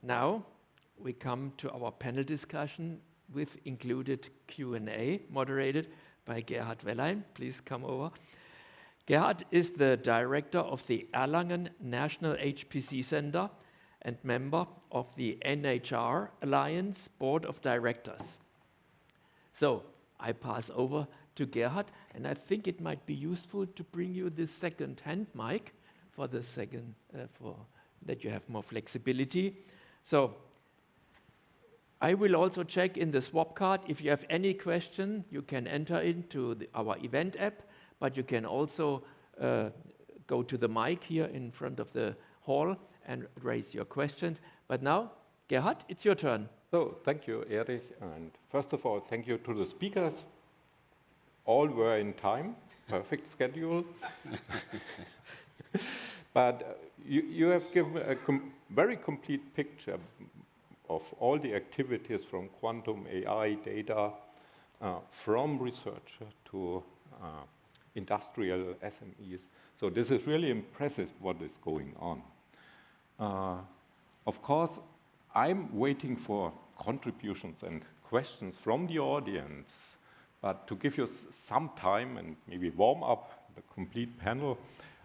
Now we come to our panel discussion with included Q&A, moderated by Gerhard Wellheim. Please come over. Gerhard is the director of the Erlangen National HPC Center and member of the NHR Alliance Board of Directors. So I pass over to Gerhard, and I think it might be useful to bring you this second-hand mic for the second, for that you have more flexibility. So I will also check in the swap card. If you have any question, you can enter into our event app, but you can also go to the mic here in front of the hall and raise your questions. But now, Gerhard, it's your turn. So thank you, Erich. And first of all, thank you to the speakers. All were in time, perfect schedule. But you have given a very complete picture of all the activities from quantum AI data, from research to industrial SMEs. So this is really impressive what is going on. Of course, I'm waiting for contributions and questions from the audience, but to give you some time and maybe warm up the complete panel,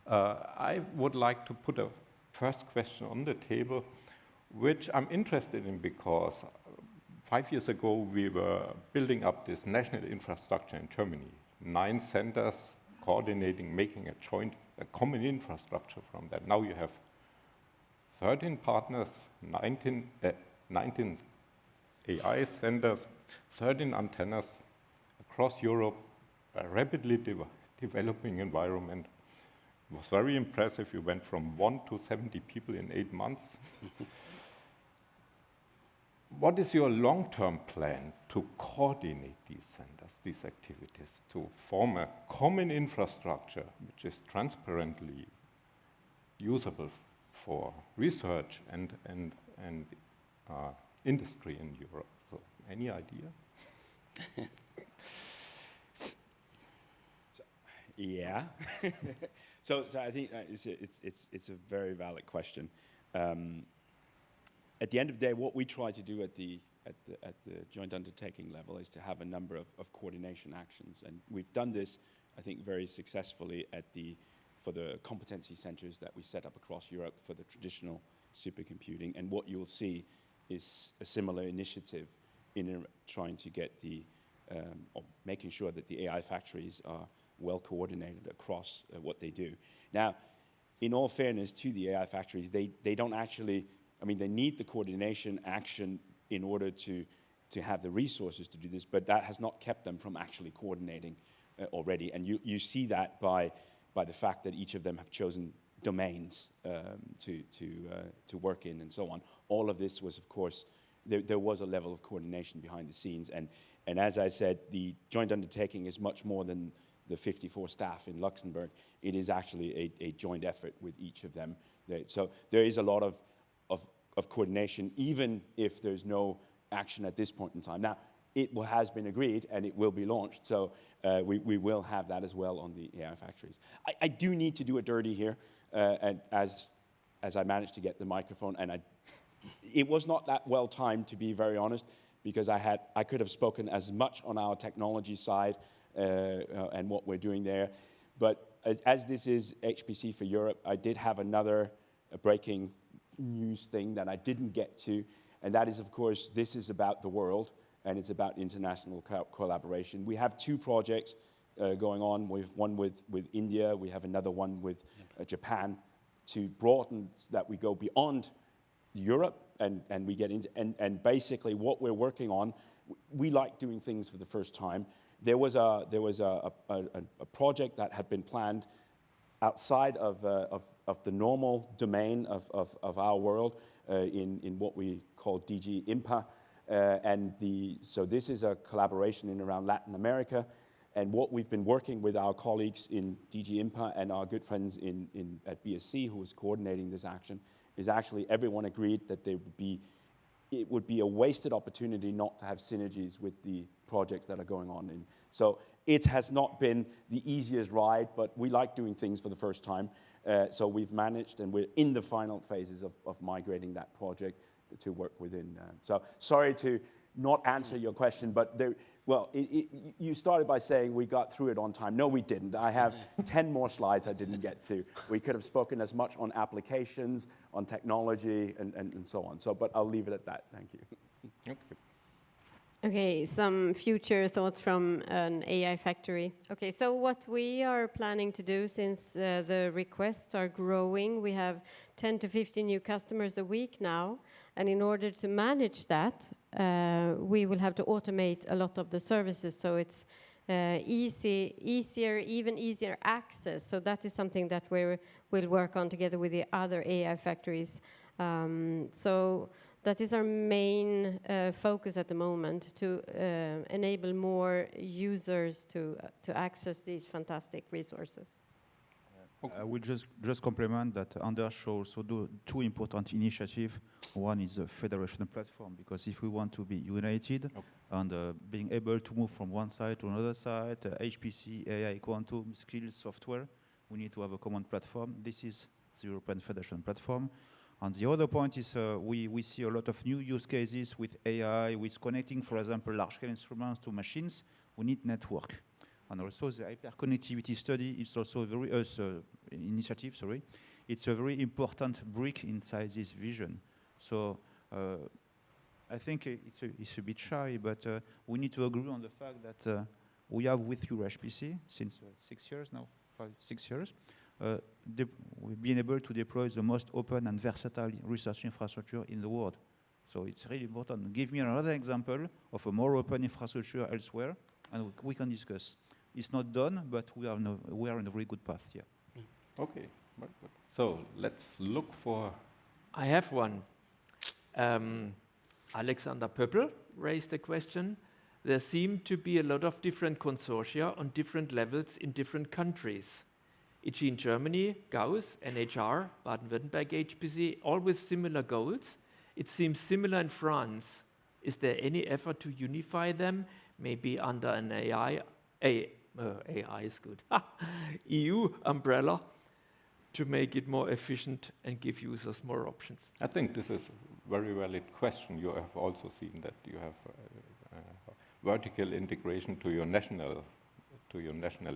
I would like to put a first question on the table, which I'm interested in because 5 years ago we were building up this national infrastructure in Germany, 9 centers coordinating, making a common infrastructure from that. Now you have 13 partners, 19 AI centers, 13 antennas across Europe, a rapidly developing environment. It was very impressive. You went from 1 to 70 people in 8 months. What is your long-term plan to coordinate these centers, these activities, to form a common infrastructure which is transparently usable for research and industry in Europe? So, any idea? Yeah. so I think it's a very valid question. At the end of the day, what we try to do at the joint undertaking level is to have a number of coordination actions, and we've done this, I think, very successfully for the competency centers that we set up across Europe for the traditional supercomputing. And what you'll see is a similar initiative in trying to get or making sure that the AI factories are well coordinated across what they do. Now, in all fairness to the AI factories, they don't actually, they need the coordination action in order to have the resources to do this, but that has not kept them from actually coordinating already. And you see that by the fact that each of them have chosen domains to work in and so on. All of this was, of course, there was a level of coordination behind the scenes. And as I said, the joint undertaking is much more than the 54 staff in Luxembourg. It is actually a joint effort with each of them. So there is a lot of coordination, even if there's no action at this point in time. Now, it has been agreed and it will be launched, so we will have that as well on the AI factories. I do need to do it dirty here, and as I managed to get the microphone, and it was not that well timed, to be very honest, because I could have spoken as much on our technology side and what we're doing there. But as this is HPC for Europe, I did have another breaking news thing that I didn't get to, and that is, of course, this is about the world, and it's about international collaboration. We have 2 projects going on. We have one with India. We have another one with Japan to broaden so that we go beyond Europe and we get into, and basically what we're working on, we like doing things for the first time. There was a project that had been planned outside of the normal domain of our world in what we call DG IMPA. So this is a collaboration in around Latin America. And what we've been working with our colleagues in DG IMPA and our good friends at BSC, who was coordinating this action, is actually everyone agreed that it would be a wasted opportunity not to have synergies with the projects that are going on. And so it has not been the easiest ride, but we like doing things for the first time. So we've managed, and we're in the final phases of migrating that project to work within. So sorry to not answer your question, but you started by saying we got through it on time. No, we didn't. I have 10 more slides I didn't get to. We could have spoken as much on applications, on technology, and so on. But I'll leave it at that. Thank you. Okay. Okay, some future thoughts from an AI factory. Okay, so what we are planning to do, since the requests are growing, we have 10 to 15 new customers a week now, and in order to manage that, we will have to automate a lot of the services, so it's even easier access. So that is something that we'll work on together with the other AI factories. So that is our main focus at the moment, to enable more users to access these fantastic resources. I will just complement that Anders showed also two important initiatives. One is a federation platform, because if we want to be united and being able to move from one side to another side, HPC, AI, quantum, skills, software, we need to have a common platform. This is the European Federation platform. And the other point is we see a lot of new use cases with AI, with connecting, for example, large-scale instruments to machines. We need network. And also the hyperconnectivity study is also a very initiative. Sorry, it's a very important brick inside this vision. So I think it's a bit shy, but we need to agree on the fact that we have with you HPC since 6 years now, 6 years. We've been able to deploy the most open and versatile research infrastructure in the world. So it's really important. Give me another example of a more open infrastructure elsewhere, and we can discuss. It's not done, but we are in a very good path here. Okay, very good. So let's look for... I have one. Alexander Pöppel raised a question. There seem to be a lot of different consortia on different levels in different countries. E.g. in Germany, Gauss, NHR, Baden-Württemberg HPC, all with similar goals. It seems similar in France. Is there any effort to unify them, maybe under an AI is good, EU umbrella, to make it more efficient and give users more options? I think this is a very valid question. You have also seen that you have vertical integration to your national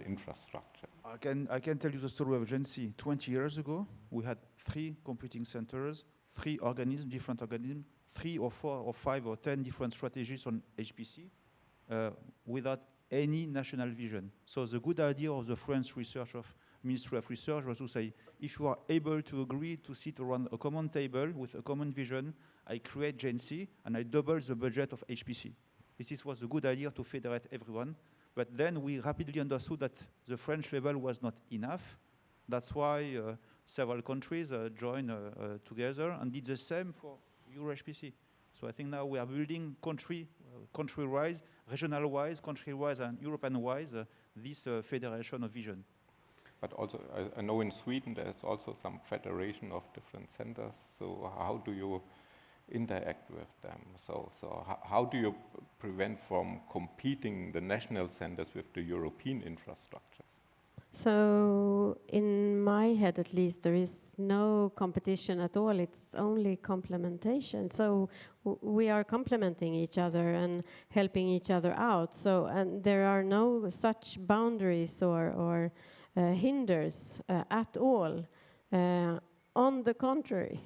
infrastructure. I can tell you the story of Gensi. 20 years ago, we had 3 computing centers, 3 organisms, different organisms, 3 or 4 or 5 or 10 different strategies on HPC without any national vision. So the good idea of the French Ministry of Research was to say, if you are able to agree to sit around a common table with a common vision, I create Gensi and I double the budget of HPC. This was a good idea to federate everyone. But then we rapidly understood that the French level was not enough. That's why several countries joined together and did the same for EuroHPC. So I think now we are building country-wise, regional-wise, country-wise, and European-wise this federation of vision. But also, I know in Sweden there's also some federation of different centers. So how do you interact with them? So how do you prevent from competing the national centers with the European infrastructures? So in my head, at least, there is no competition at all. It's only complementation. So we are complementing each other and helping each other out. So and there are no such boundaries or hinders at all. On the contrary,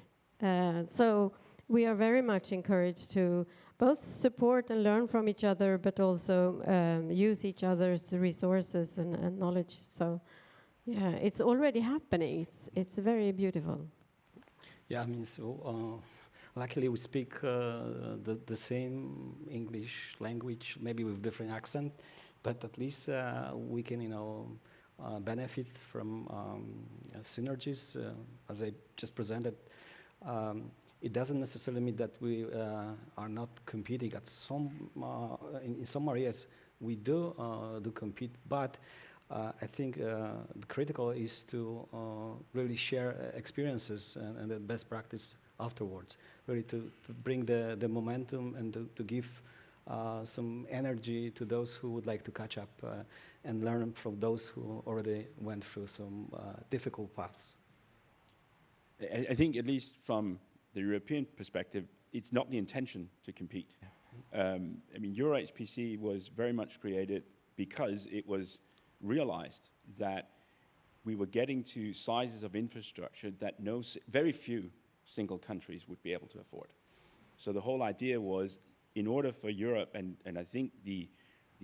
so we are very much encouraged to both support and learn from each other, but also use each other's resources and knowledge. So, yeah, it's already happening. It's very beautiful. Yeah, I mean, so luckily we speak the same English language, maybe with different accent, but at least we can, benefit from synergies, as I just presented. It doesn't necessarily mean that we are not competing. At in some areas we do compete, but I think the critical is to really share experiences and the best practice afterwards. Really to bring the momentum and to give some energy to those who would like to catch up and learn from those who already went through some difficult paths. I think at least from the European perspective, it's not the intention to compete. I mean, Euro HPC was very much created because it was realized that we were getting to sizes of infrastructure that very few single countries would be able to afford. So the whole idea was, in order for Europe, and I think the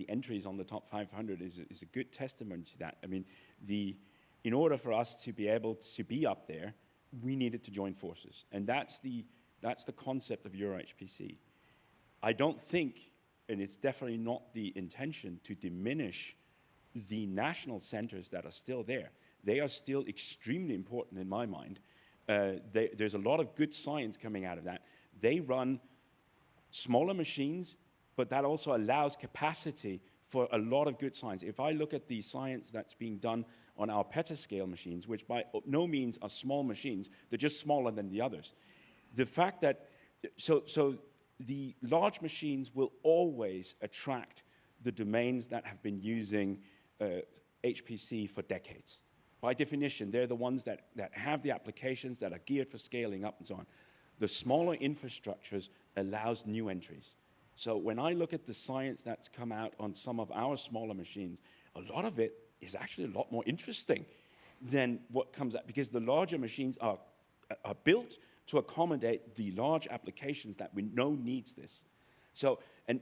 entries on the top 500 is a good testimony to that. I mean, in order for us to be able to be up there, we needed to join forces. And that's the concept of Euro HPC. I don't think, and it's definitely not the intention, to diminish the national centers that are still there. They are still extremely important in my mind. There's a lot of good science coming out of that. They run smaller machines, but that also allows capacity for a lot of good science. If I look at the science that's being done on our petascale machines, which by no means are small machines, they're just smaller than the others. The fact that, so the large machines will always attract the domains that have been using HPC for decades. By definition, they're the ones that have the applications that are geared for scaling up and so on. The smaller infrastructures allows new entries. So when I look at the science that's come out on some of our smaller machines, a lot of it is actually a lot more interesting than what comes out, because the larger machines are built to accommodate the large applications that we know needs this. So, and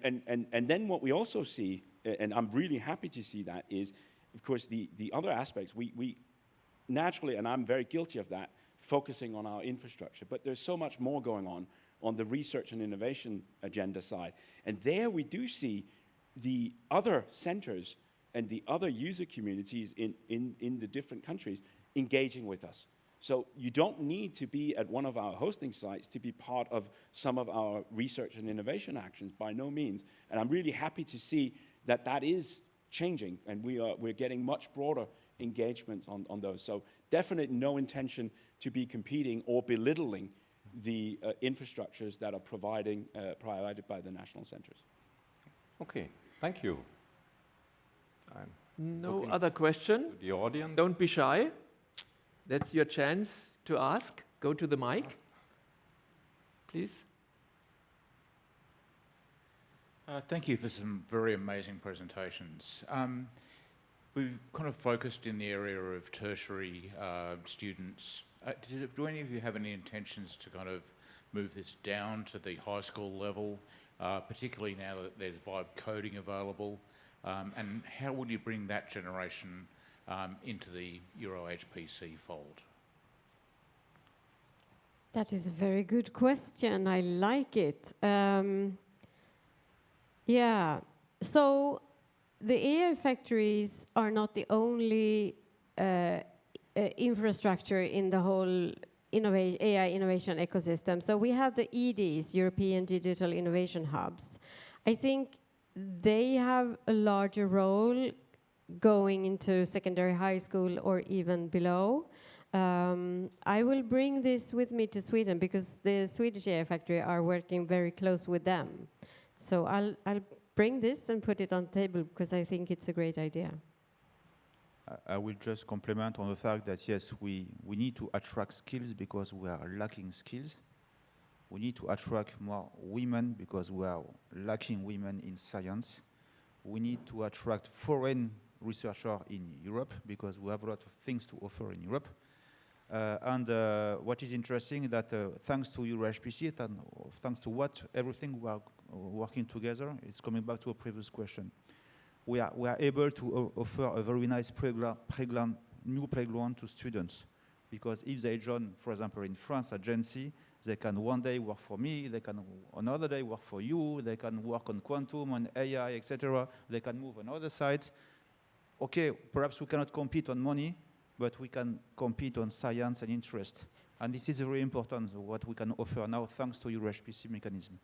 then what we also see, and I'm really happy to see that, is, of course, the other aspects. We naturally, and I'm very guilty of that, focusing on our infrastructure. But there's so much more going on the research and innovation agenda side. And there we do see the other centers and the other user communities in the different countries engaging with us. So you don't need to be at one of our hosting sites to be part of some of our research and innovation actions, by no means. And I'm really happy to see that that is changing, and we're getting much broader engagement on those. So definitely no intention to be competing or belittling the infrastructures that are provided by the national centers. Okay, thank you. No other question? To the audience. Don't be shy. That's your chance to ask. Go to the mic, please. Thank you for some very amazing presentations. We've kind of focused in the area of tertiary students. Do any of you have any intentions to kind of move this down to the high school level, particularly now that there's vibe coding available? And how would you bring that generation into the Euro HPC fold? That is a very good question. I like it. Yeah. So the AI factories are not the only infrastructure in the whole AI innovation ecosystem. So we have the EDs, European Digital Innovation Hubs. I think they have a larger role going into secondary high school or even below. I will bring this with me to Sweden because the Swedish AI factory are working very close with them. So I'll bring this and put it on the table because I think it's a great idea. I will just compliment on the fact that, yes, we need to attract skills because we are lacking skills. We need to attract more women because we are lacking women in science. We need to attract foreign researchers in Europe because we have a lot of things to offer in Europe. And what is interesting is that thanks to Euro HPC, thanks to everything we are working together, it's coming back to a previous question. We are able to offer a very nice new playground to students, because if they join, for example, in France at Gency, they can one day work for me, they can another day work for you, they can work on quantum, on AI, etc. They can move on other sides. Okay, perhaps we cannot compete on money, but we can compete on science and interest. And this is very important, what we can offer now, thanks to Euro HPC mechanism.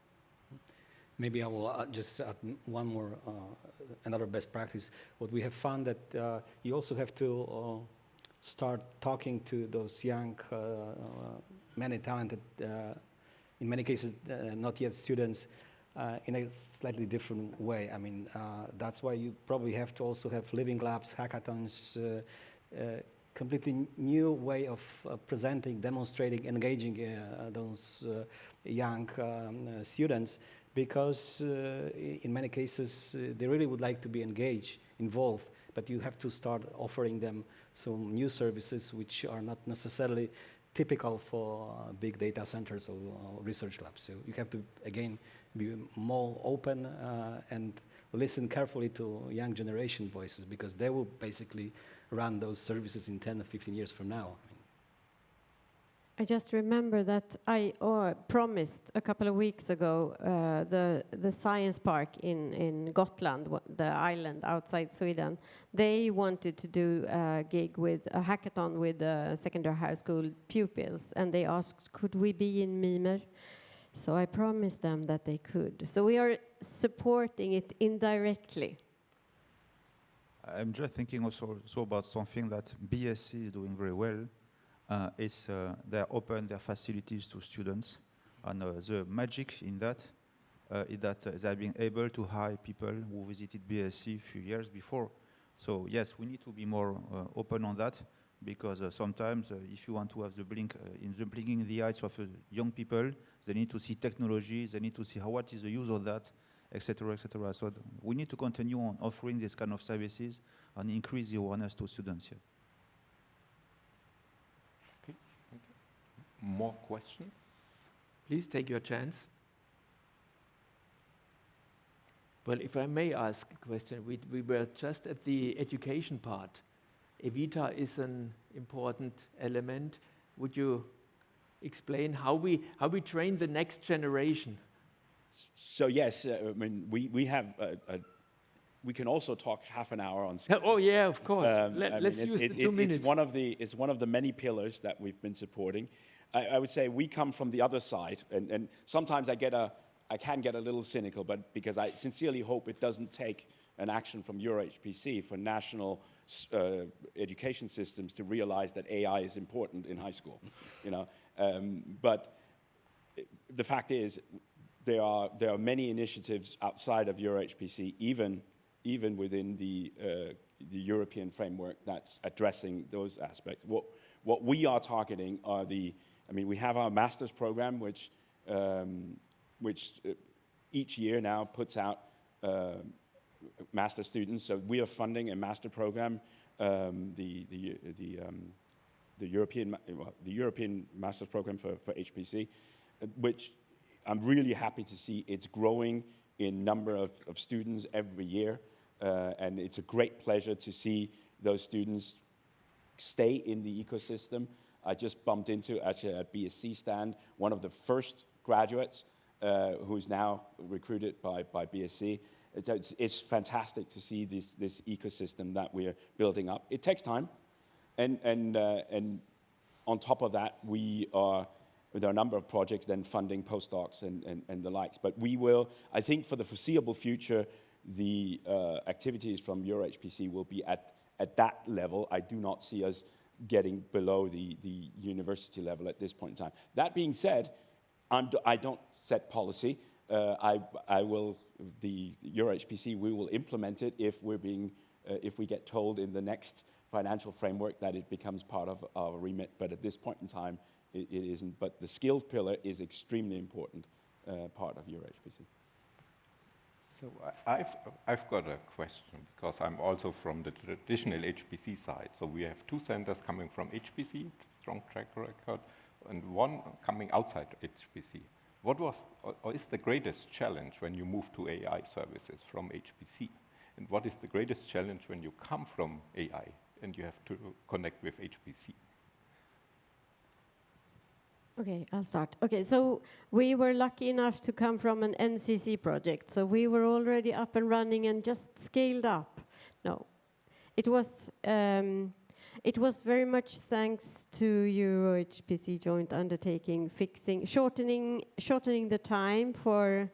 Maybe I will just add one more, another best practice. What we have found that you also have to start talking to those young, many talented, in many cases not yet students, in a slightly different way. I mean, that's why you probably have to also have living labs, hackathons, completely new way of presenting, demonstrating, engaging those young students, because in many cases they really would like to be engaged, involved, but you have to start offering them some new services which are not necessarily typical for big data centers or research labs. So you have to, again, be more open and listen carefully to young generation voices, because they will basically run those services in 10 or 15 years from now. I just remember that I promised a couple of weeks ago the science park in Gotland, the island outside Sweden. They wanted to do a gig with a hackathon with secondary high school pupils, and they asked, could we be in Mimer? So I promised them that they could. So we are supporting it indirectly. I'm just thinking also about something that BSc is doing very well. They open their facilities to students, and the magic in that is that they are being able to hire people who visited BSc a few years before. So yes, we need to be more open on that, because sometimes if you want to have the blinking in the eyes of young people, they need to see technology, they need to see what is the use of that, etc., etc. So we need to continue on offering this kind of services and increase the awareness to students here. More questions? Please take your chance. Well, if I may ask a question, we were just at the education part. Evita is an important element. Would you explain how we train the next generation? So yes, I mean, we have we can also talk half an hour on. Oh yeah, of course. Let's use the 2 minutes. It's one of the many pillars that we've been supporting. I would say we come from the other side, and sometimes I can get a little cynical, but because I sincerely hope it doesn't take an action from your HPC for national education systems to realize that AI is important in high school, you know. But the fact is, there are many initiatives outside of your HPC, even within the European framework that's addressing those aspects. What we are targeting are we have our master's program, which each year now puts out master students. So we are funding a master program, the European master's program for HPC, which I'm really happy to see it's growing in number of students every year. And it's a great pleasure to see those students stay in the ecosystem. I just bumped into, actually at BSc stand, one of the first graduates who's now recruited by BSc. It's fantastic to see this ecosystem that we're building up. It takes time. And on top of that, there are a number of projects then funding postdocs and the likes. But we will, I think for the foreseeable future, the activities from EuroHPC will be at that level. I do not see us getting below the university level at this point in time. That being said, I don't set policy. The EuroHPC, we will implement it if we get told in the next financial framework that it becomes part of our remit. But at this point in time, it isn't. But the skills pillar is extremely important part of EuroHPC. So I've got a question, because I'm also from the traditional HPC side. So we have 2 centers coming from HPC, strong track record, and 1 coming outside HPC. What was or is the greatest challenge when you move to AI services from HPC? And what is the greatest challenge when you come from AI and you have to connect with HPC? Okay, I'll start. Okay, so we were lucky enough to come from an NCC project, so we were already up and running and just scaled up. No, it was very much thanks to EuroHPC joint undertaking, shortening the time for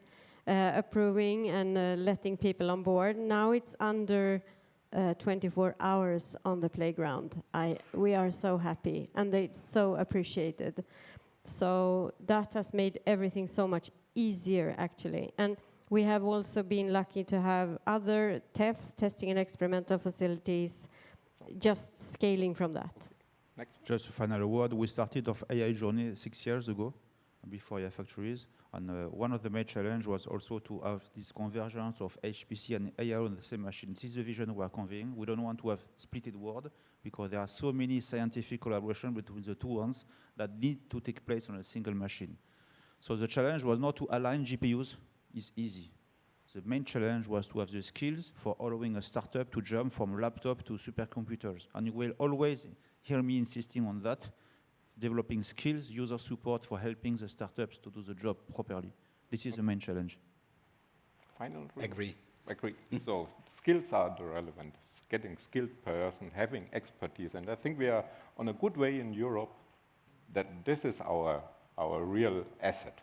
approving and letting people on board. Now it's under 24 hours on the playground. We are so happy, and it's so appreciated. So that has made everything so much easier, actually. And we have also been lucky to have other TEFs, testing and experimental facilities, just scaling from that. Just a final word. We started off AI journey 6 years ago, before AI factories. And one of the main challenges was also to have this convergence of HPC and AI on the same machine. This is the vision we are conveying. We don't want to have splitted world because there are so many scientific collaboration between the two ones that need to take place on a single machine. So the challenge was not to align GPUs. It's easy. The main challenge was to have the skills for allowing a startup to jump from laptop to supercomputers. And you will always hear me insisting on that, developing skills, user support for helping the startups to do the job properly. This is the main challenge. Final? Agree. Agree. So skills are the relevant. Getting skilled person, having expertise. And I think we are on a good way in Europe that this is our real asset.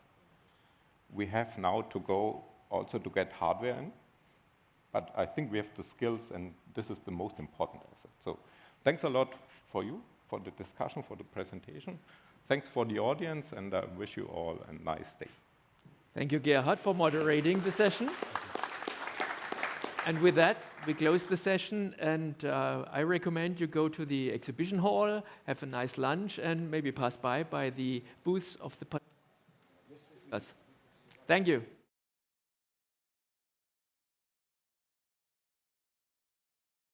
We have now to go also to get hardware in, but I think we have the skills and this is the most important asset. So thanks a lot for you, for the discussion, for the presentation. Thanks for the audience and I wish you all a nice day. Thank you, Gerhard, for moderating the session. And with that, we close the session and I recommend you go to the exhibition hall, have a nice lunch and maybe pass by the booths of the... Thank you.